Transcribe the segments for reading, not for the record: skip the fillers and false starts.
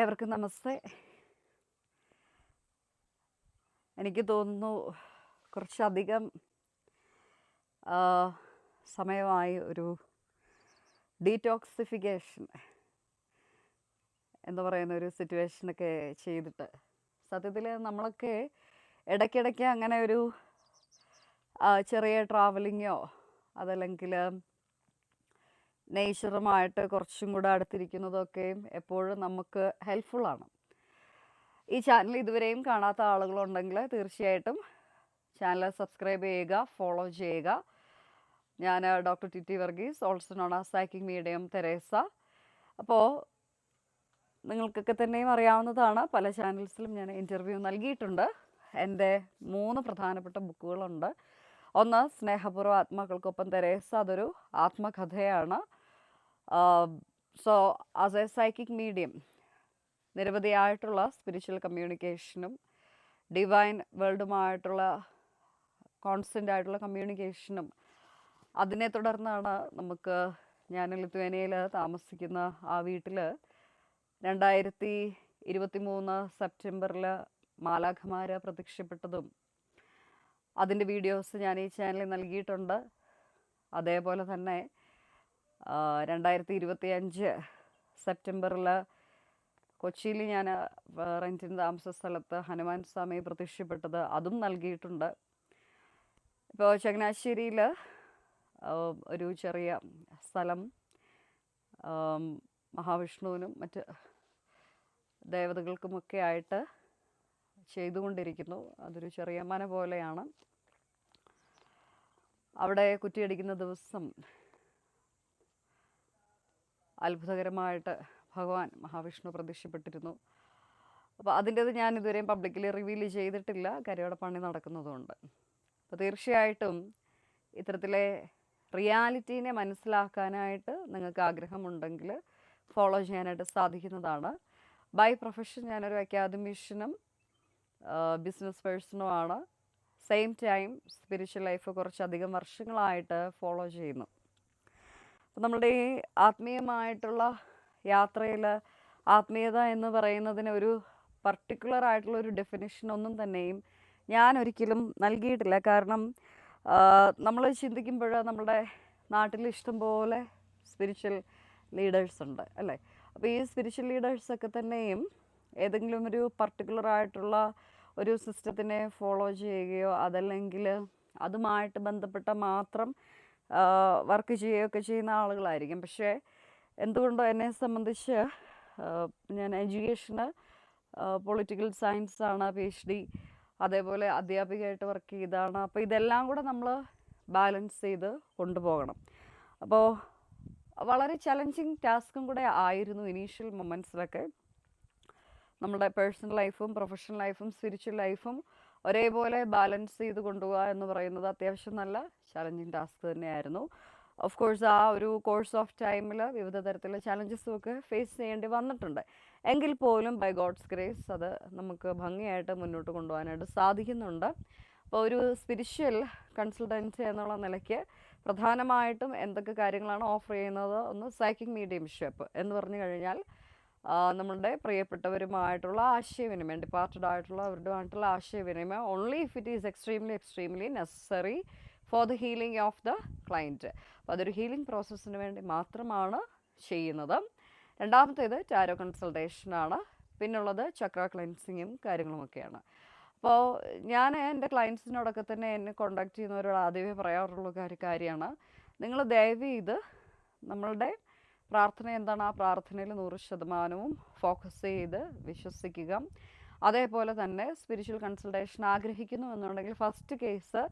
ഏവർക്കും നമസ്തേ. എനിക്ക് തോന്നുന്നു കുറച്ചധികം സമയമായി ഒരു ഡീറ്റോക്സിഫിക്കേഷൻ എന്ന് പറയുന്ന ഒരു സിറ്റുവേഷനൊക്കെ ചെയ്തിട്ട്. സത്യത്തിൽ നമ്മളൊക്കെ ഇടയ്ക്കിടയ്ക്ക് അങ്ങനെ ഒരു ചെറിയ ട്രാവലിങ്ങോ അതല്ലെങ്കിൽ നേച്ചറുമായിട്ട് കുറച്ചും കൂടെ അടുത്തിരിക്കുന്നതൊക്കെയും എപ്പോഴും നമുക്ക് ഹെൽപ്ഫുള്ളാണ്. ഈ ചാനൽ ഇതുവരെയും കാണാത്ത ആളുകളുണ്ടെങ്കിൽ തീർച്ചയായിട്ടും ചാനൽ സബ്സ്ക്രൈബ് ചെയ്യുക, ഫോളോ ചെയ്യുക. ഞാൻ doctor T Varghese, also known as psychic medium Theresa. അപ്പോൾ നിങ്ങൾക്കൊക്കെ തന്നെയും അറിയാവുന്നതാണ്, പല ചാനൽസിലും ഞാൻ ഇൻ്റർവ്യൂ നൽകിയിട്ടുണ്ട്. എൻ്റെ 3 പ്രധാനപ്പെട്ട ബുക്കുകളുണ്ട്. ഒന്ന് സ്നേഹപൂർവ്വ ആത്മാക്കൾക്കൊപ്പം തെരേസ, അതൊരു ആത്മകഥയാണ്. So as a psychic medium നിരവധിയായിട്ടുള്ള സ്പിരിച്വൽ കമ്മ്യൂണിക്കേഷനും ഡിവൈൻ വേൾഡുമായിട്ടുള്ള കോൺസ്റ്റൻ്റ് ആയിട്ടുള്ള കമ്മ്യൂണിക്കേഷനും അതിനെ തുടർന്നാണ് ഞാൻ ലിത്വേനിയയിൽ താമസിക്കുന്ന ആ വീട്ടിൽ 2023 സെപ്റ്റംബറിൽ മാലാഖമാർ പ്രത്യക്ഷപ്പെട്ടതും അതിൻ്റെ വീഡിയോസ് ഞാൻ ഈ ചാനലിൽ നൽകിയിട്ടുണ്ട്. അതേപോലെ തന്നെ 2025 സെപ്റ്റംബറിൽ കൊച്ചിയിൽ ഞാൻ റെൻറ്റിന് താമസ സ്ഥലത്ത് ഹനുമാൻ സ്വാമി പ്രത്യക്ഷപ്പെട്ടത് അതും നൽകിയിട്ടുണ്ട്. ഇപ്പോൾ ചങ്ങനാശ്ശേരിയിൽ ഒരു ചെറിയ സ്ഥലം മഹാവിഷ്ണുവിനും മറ്റ് ദേവതകൾക്കുമൊക്കെ ആയിട്ട് ചെയ്തുകൊണ്ടിരിക്കുന്നു. അതൊരു ചെറിയ മന പോലെയാണ്. അവിടെ കുറ്റിയടിക്കുന്ന ദിവസം അത്ഭുതകരമായിട്ട് ഭഗവാൻ മഹാവിഷ്ണു പ്രത്യക്ഷപ്പെട്ടിരുന്നു. അപ്പോൾ അതിൻ്റേത് ഞാൻ ഇതുവരെയും പബ്ലിക്കലി റിവീൽ ചെയ്തിട്ടില്ല, കരയോടെ പണി നടക്കുന്നതുകൊണ്ട്. അപ്പോൾ തീർച്ചയായിട്ടും ഇത്തരത്തിലെ റിയാലിറ്റീനെ മനസ്സിലാക്കാനായിട്ട് നിങ്ങൾക്ക് ആഗ്രഹമുണ്ടെങ്കിൽ ഫോളോ ചെയ്യാനായിട്ട് സാധിക്കുന്നതാണ്. ബൈ പ്രൊഫഷൻ ഞാനൊരു അക്കാദമിഷ്യനും ബിസിനസ് പേഴ്സണുമാണ്. സെയിം ടൈം സ്പിരിച്വൽ ലൈഫ് കുറച്ചധികം വർഷങ്ങളായിട്ട് ഫോളോ ചെയ്യുന്നു. അപ്പം നമ്മുടെ ഈ ആത്മീയമായിട്ടുള്ള യാത്രയിൽ ആത്മീയത എന്ന് പറയുന്നതിന് ഒരു പർട്ടിക്കുലർ ആയിട്ടുള്ളൊരു ഡെഫിനിഷൻ ഒന്നും തന്നെയും ഞാൻ ഒരിക്കലും നൽകിയിട്ടില്ല. കാരണം നമ്മൾ ചിന്തിക്കുമ്പോൾ നമ്മുടെ നാട്ടിൽ ഇഷ്ടംപോലെ സ്പിരിച്വൽ ലീഡേഴ്സ് ഉണ്ട് അല്ലേ. അപ്പോൾ ഈ സ്പിരിച്വൽ ലീഡേഴ്സൊക്കെ തന്നെയും ഏതെങ്കിലും ഒരു പർട്ടിക്കുലർ ആയിട്ടുള്ള ഒരു സിസ്റ്റത്തിനെ ഫോളോ ചെയ്യുകയോ അതല്ലെങ്കിൽ അതുമായിട്ട് ബന്ധപ്പെട്ട മാത്രം വർക്ക് ചെയ്യുകയൊക്കെ ചെയ്യുന്ന ആളുകളായിരിക്കും. പക്ഷേ എന്തുകൊണ്ടോ എന്നെ സംബന്ധിച്ച് ഞാൻ എഡ്യൂക്കേഷന് പൊളിറ്റിക്കൽ സയൻസാണ്, PhD, അതേപോലെ അധ്യാപികയായിട്ട് വർക്ക് ചെയ്താണ്. അപ്പോൾ ഇതെല്ലാം കൂടെ നമ്മൾ ബാലൻസ് ചെയ്ത് കൊണ്ടുപോകണം. അപ്പോൾ വളരെ ചലഞ്ചിങ് ടാസ്കും കൂടെ ആയിരുന്നു ഇനീഷ്യൽ മൊമെൻറ്റ്സിലൊക്കെ. നമ്മുടെ പേഴ്സണൽ ലൈഫും പ്രൊഫഷണൽ ലൈഫും സ്പിരിച്വൽ ലൈഫും ഒരേപോലെ ബാലൻസ് ചെയ്ത് കൊണ്ടുപോകുക എന്ന് പറയുന്നത് അത്യാവശ്യം നല്ല ചലഞ്ചിങ് ടാസ്ക് തന്നെയായിരുന്നു. ഓഫ് കോഴ്സ് ആ ഒരു കോഴ്സ് ഓഫ് ടൈമിൽ വിവിധ തരത്തിലുള്ള ചലഞ്ചസും ഒക്കെ ഫേസ് ചെയ്യേണ്ടി വന്നിട്ടുണ്ട്. എങ്കിൽ പോലും ബൈ ഗോഡ്സ് ഗ്രേസ് അത് നമുക്ക് ഭംഗിയായിട്ട് മുന്നോട്ട് കൊണ്ടുപോകാനായിട്ട് സാധിക്കുന്നുണ്ട്. അപ്പോൾ ഒരു സ്പിരിച്വൽ കൺസൾട്ടൻസി എന്നുള്ള നിലയ്ക്ക് പ്രധാനമായിട്ടും എന്തൊക്കെ കാര്യങ്ങളാണ് ഓഫർ ചെയ്യുന്നത്? ഒന്ന് സൈക്കിക് മീഡിയംഷിപ്പ് എന്ന് പറഞ്ഞു കഴിഞ്ഞാൽ നമ്മളുടെ പ്രിയപ്പെട്ടവരുമായിട്ടുള്ള ആശയവിനിമയം, ഡിപ്പാർട്ടഡ് ആയിട്ടുള്ളവരുമായിട്ടുള്ള ആശയവിനിമയം only if it is extremely necessary for the healing of the client. അപ്പോൾ അതൊരു ഹീലിംഗ് പ്രോസസ്സിന് വേണ്ടി മാത്രമാണ് ചെയ്യുന്നത്. രണ്ടാമത്തേത് ടാരോ കൺസൾട്ടേഷനാണ്. പിന്നുള്ളത് ചക്ര ക്ലെൻസിങ്ങും കാര്യങ്ങളുമൊക്കെയാണ്. അപ്പോൾ ഞാൻ എൻ്റെ ക്ലയൻസിനോടൊക്കെ തന്നെ എന്നെ കോണ്ടാക്ട് ചെയ്യുന്നവരോട് ആദ്യമേ പറയാറുള്ള കാര്യമാണ്, നിങ്ങൾ ദയവ് ചെയ്ത് നമ്മളുടെ പ്രാർത്ഥന എന്താണ് ആ പ്രാർത്ഥനയിൽ 100% ഫോക്കസ് ചെയ്ത് വിശ്വസിക്കുക. അതേപോലെ തന്നെ സ്പിരിച്വൽ കൺസൾട്ടേഷൻ ആഗ്രഹിക്കുന്നു എന്നുണ്ടെങ്കിൽ ഫസ്റ്റ് കേസ്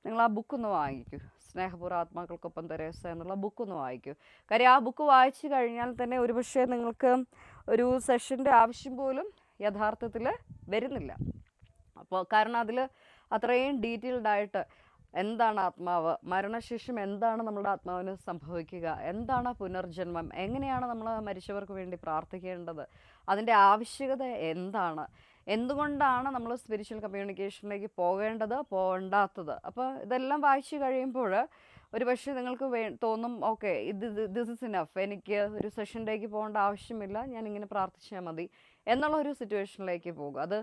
നിങ്ങൾ ആ ബുക്കൊന്ന് വാങ്ങിക്കൂ. സ്നേഹപൂർവ്വ ആത്മാക്കൾക്കൊപ്പം തെരേസ എന്നുള്ള ബുക്കൊന്ന് വായിക്കൂ. കാര്യം ആ ബുക്ക് വായിച്ചു കഴിഞ്ഞാൽ തന്നെ ഒരുപക്ഷെ നിങ്ങൾക്ക് ഒരു സെഷൻ്റെ ആവശ്യം പോലും യഥാർത്ഥത്തിൽ വരുന്നില്ല. അപ്പോൾ കാരണം അതിൽ അത്രയും ഡീറ്റെയിൽഡായിട്ട് എന്താണ് ആത്മാവ്, മരണശേഷം എന്താണ് നമ്മുടെ ആത്മാവിന് സംഭവിക്കുക, എന്താണ് പുനർജന്മം, എങ്ങനെയാണ് നമ്മൾ മരിച്ചവർക്ക് വേണ്ടി പ്രാർത്ഥിക്കേണ്ടത്, അതിൻ്റെ ആവശ്യകത എന്താണ്, എന്തുകൊണ്ടാണ് നമ്മൾ സ്പിരിച്വൽ കമ്മ്യൂണിക്കേഷനിലേക്ക് പോകേണ്ടത് പോകണ്ടാത്തത്. അപ്പോൾ ഇതെല്ലാം വായിച്ചു കഴിയുമ്പോൾ ഒരു പക്ഷേ നിങ്ങൾക്ക് തോന്നും ഓക്കെ ദിസ് ഇസ് ഇനഫ്, എനിക്ക് ഒരു സെഷനിലേക്ക് പോകേണ്ട ആവശ്യമില്ല, ഞാൻ ഇങ്ങനെ പ്രാർത്ഥിച്ചാൽ മതി എന്നുള്ള ഒരു സിറ്റുവേഷനിലേക്ക് പോകും. അത്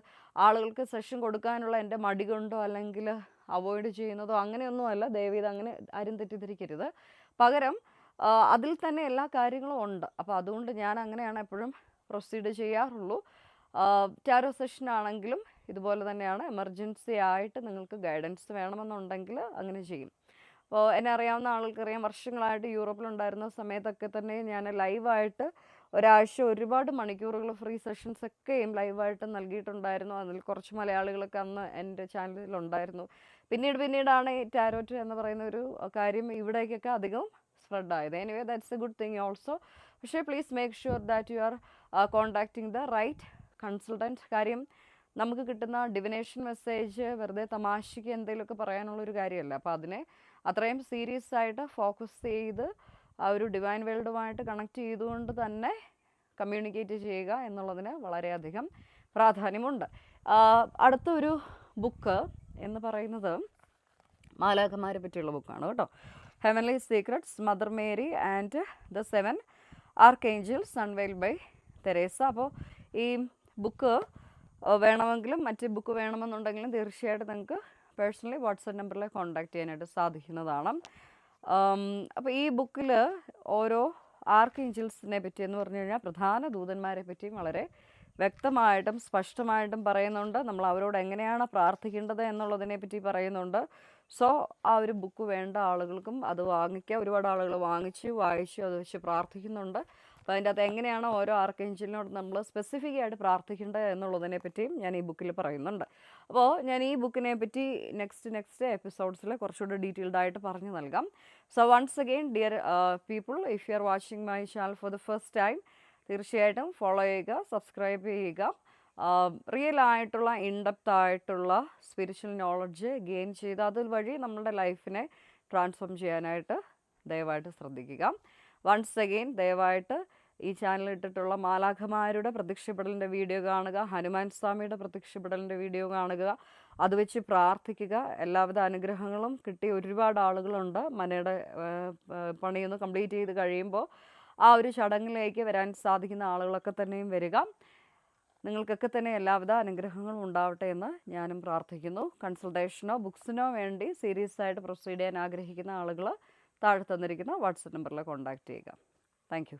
ആളുകൾക്ക് സെഷൻ കൊടുക്കാനുള്ള എൻ്റെ മടി കൊണ്ടോ അല്ലെങ്കിൽ അവോയ്ഡ് ചെയ്യുന്നതോ അങ്ങനെയൊന്നുമല്ല. ദയവേത് അങ്ങനെ ആരും തെറ്റിദ്ധരിക്കരുത്. പകരം അതിൽ തന്നെ എല്ലാ കാര്യങ്ങളും ഉണ്ട്. അപ്പോൾ അതുകൊണ്ട് ഞാൻ അങ്ങനെയാണ് എപ്പോഴും പ്രൊസീഡ് ചെയ്യാറുള്ളൂ. ടാരോ സെഷൻ ആണെങ്കിലും ഇതുപോലെ തന്നെയാണ്. എമർജൻസി ആയിട്ട് നിങ്ങൾക്ക് ഗൈഡൻസ് വേണമെന്നുണ്ടെങ്കിൽ അങ്ങനെ ചെയ്യും. അപ്പോൾ എന്നെ അറിയാവുന്ന ആളുകൾക്കറിയാം, വർഷങ്ങളായിട്ട് യൂറോപ്പിലുണ്ടായിരുന്ന സമയത്തൊക്കെ തന്നെ ഞാൻ ലൈവായിട്ട് ഒരാഴ്ച ഒരുപാട് മണിക്കൂറുകൾ ഫ്രീ സെഷൻസ് ഒക്കെയും ലൈവായിട്ട് നൽകിയിട്ടുണ്ടായിരുന്നു. അതിൽ കുറച്ച് മലയാളികളൊക്കെ അന്ന് എൻ്റെ ചാനലിലുണ്ടായിരുന്നു. പിന്നീടാണ് ഈ ടാരോറ്റ് എന്ന് പറയുന്ന ഒരു കാര്യം ഇവിടേക്കൊക്കെ അധികം സ്പ്രെഡായത്. Anyway that's a good thing also. പക്ഷേ please make sure that you are contacting the right consultant. കാര്യം നമുക്ക് കിട്ടുന്ന ഡിവിനേഷൻ മെസ്സേജ് വെറുതെ തമാശയ്ക്ക് എന്തെങ്കിലുമൊക്കെ പറയാനുള്ളൊരു കാര്യമല്ല. അപ്പോൾ അതിനെ അത്രയും സീരിയസ് ആയിട്ട് ഫോക്കസ് ചെയ്ത് ആ ഒരു ഡിവൈൻ വേൾഡുമായിട്ട് കണക്ട് ചെയ്തുകൊണ്ട് തന്നെ കമ്മ്യൂണിക്കേറ്റ് ചെയ്യുക എന്നുള്ളതിന് വളരെയധികം പ്രാധാന്യമുണ്ട്. അടുത്തൊരു ബുക്ക് എന്ന് പറയുന്നത് മാലാഖമാരെ പറ്റിയുള്ള ബുക്കാണ് കേട്ടോ. Heavenly secrets, mother Mary and the 7 archangels unveiled by Theresa. അപ്പോൾ ഈ ബുക്ക് വേണമെങ്കിലും മറ്റ് ബുക്ക് വേണമെന്നുണ്ടെങ്കിലും തീർച്ചയായിട്ടും നിങ്ങൾക്ക് പേഴ്സണലി വാട്സപ്പ് നമ്പറിൽ കോൺടാക്റ്റ് ചെയ്യാനായിട്ട് സാധിക്കുന്നതാണ്. അപ്പോൾ ഈ ബുക്കിൽ ഓരോ ആർക്കേഞ്ചൽസിനെ പറ്റി എന്ന് പറഞ്ഞു കഴിഞ്ഞാൽ പ്രധാന ദൂതന്മാരെ പറ്റിയും വളരെ വ്യക്തമായിട്ടും സ്പഷ്ടമായിട്ടും പറയുന്നുണ്ട്. നമ്മൾ അവരോട് എങ്ങനെയാണ് പ്രാർത്ഥിക്കേണ്ടത് എന്നുള്ളതിനെ പറ്റി പറയുന്നുണ്ട്. സോ ആ ഒരു ബുക്ക് വേണ്ട ആളുകൾക്കും അത് വാങ്ങിക്കുക. ഒരുപാട് ആളുകൾ വായിച്ചു അത് വെച്ച് പ്രാർത്ഥിക്കുന്നുണ്ട്. അപ്പോൾ അതിൻ്റെ അകത്ത് എങ്ങനെയാണ് ഓരോ ആർക്കേഞ്ചലിനോട് നമ്മൾ സ്പെസിഫിക് ആയിട്ട് പ്രാർത്ഥിക്കേണ്ടത് എന്നുള്ളതിനെ പറ്റിയും ഞാൻ ഈ ബുക്കിൽ പറയുന്നുണ്ട്. അപ്പോൾ ഞാൻ ഈ ബുക്കിനെ പറ്റി നെക്സ്റ്റ് എപ്പിസോഡ്സിൽ കുറച്ചുകൂടി ഡീറ്റെയിൽഡ് ആയിട്ട് പറഞ്ഞു നൽകാം. So once again dear people, if you are watching my channel for the first time, തീർച്ചയായിട്ടും ഫോളോ ചെയ്യുക, സബ്സ്ക്രൈബ് ചെയ്യുക. റിയൽ ആയിട്ടുള്ള ഇൻഡെപ്ത് ആയിട്ടുള്ള സ്പിരിച്വൽ നോളജ് ഗെയിൻ ചെയ്ത് അതുവഴി നമ്മളുടെ ലൈഫിനെ ട്രാൻസ്ഫോം ചെയ്യാനായിട്ട് ദയവായിട്ട് ശ്രദ്ധിക്കുക. വൺസ് അഗെയിൻ ദയവായിട്ട് ഈ ചാനൽ ഇട്ടിട്ടുള്ള മാലാഖമാരുടെ പ്രത്യക്ഷപ്പെടലിൻ്റെ വീഡിയോ കാണുക, ഹനുമാൻ സ്വാമിയുടെ പ്രത്യക്ഷപ്പെടലിൻ്റെ വീഡിയോ കാണുക, അത് വെച്ച് പ്രാർത്ഥിക്കുക. എല്ലാവിധ അനുഗ്രഹങ്ങളും കിട്ടി ഒരുപാട് ആളുകളുണ്ട്. മനയുടെ പണിയൊന്ന് കംപ്ലീറ്റ് ചെയ്ത് കഴിയുമ്പോൾ ആ ഒരു ചടങ്ങിലേക്ക് വരാൻ സാധിക്കുന്ന ആളുകളൊക്കെ തന്നെയും വരിക. നിങ്ങൾക്കൊക്കെ തന്നെ എല്ലാവിധ അനുഗ്രഹങ്ങളും ഉണ്ടാവട്ടെ എന്ന് ഞാനും പ്രാർത്ഥിക്കുന്നു. കൺസൾട്ടേഷനോ ബുക്സിനോ വേണ്ടി സീരിയസ് ആയിട്ട് പ്രൊസീഡ് ചെയ്യാൻ ആഗ്രഹിക്കുന്ന ആളുകൾ താഴെ തന്നിരിക്കുന്ന വാട്സപ്പ് നമ്പറിൽ കോൺടാക്റ്റ് ചെയ്യുക. Thank you.